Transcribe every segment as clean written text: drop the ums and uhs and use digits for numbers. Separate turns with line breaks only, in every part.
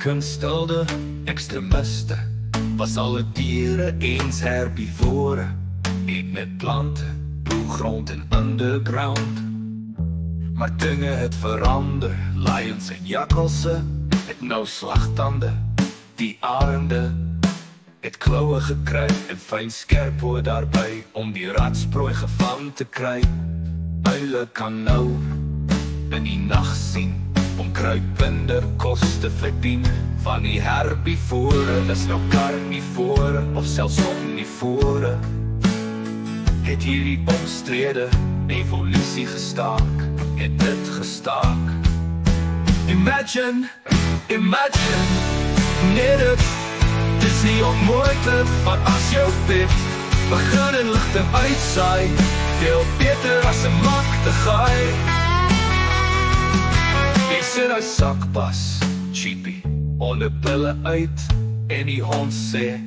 Kunststilde extremiste was alle diere eens herbivore. Eet met planten, boelgrond en underground. Maar dinge het verander. Lions en jakkalse het nou slagtanden. Die arende het klauwe gekry en fyn skerp hoor daarby om die ratsprooi gevang te kry. Uile kan nou in die nag sien om kruipende kos te verdien. Van die herbivore is nou karnivore of selfs omnivore. Het hierdie omstrede evolusie gestaak, het dit gestaak. Imagine, net het is nie onmoontlik, want as jou pit begin en ligte uitsaai, veel beter as 'n magtigaai. Ek sit uit sakpas, cheapie, onder pille uit, en die hond sê,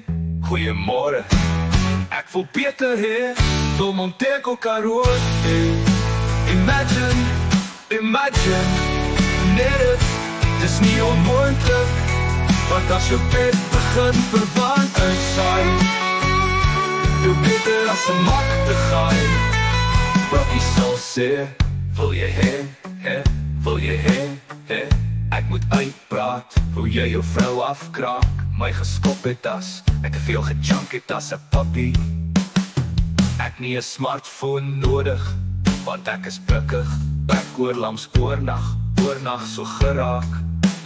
goeiemorgen, ek voel beter hier, door Montego Karoo. Imagine, net het is nie onmoontlik, want as jou bed begin verwant uitsaai, veel beter as 'n magtigaai. Rocky sal sê, wil jy hê, wil jy hê, ek moet uitpraat, hoe jy jou vrou afkraak, my geskop het as, ek te veel gejunk het as 'n puppy. Ek nie 'n smartphone nodig, want ek is bukkig, ek oorlams oornag so geraak,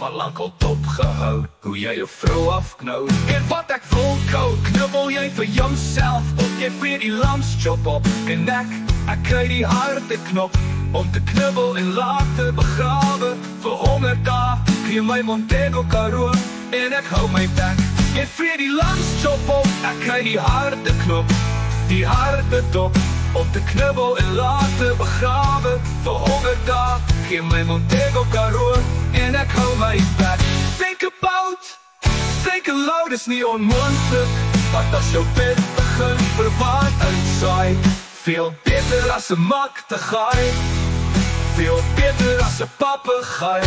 maar lang al top gehou, hoe jy jou vrou afknou. En wat ek wil kou, knubbel jy vir jouself op, jy vreet die lamschop op, en ek kry die harde knop, om te knubbel en later begrawe, vir 100 dae, gee my Montego Karoo, en ek hou my bek. Jy vreet die lamschop op, ek kry die harde knop, die harde dop, om te knubbel en later begrawe, vir 100 dae, gee my Montego Karoo, en ek hou my bek. Think aloud is nie onmoontlik, want as jou bed begin verwant uitsaai, veel beter as 'n magtigaai, veel beter as 'n papegaai.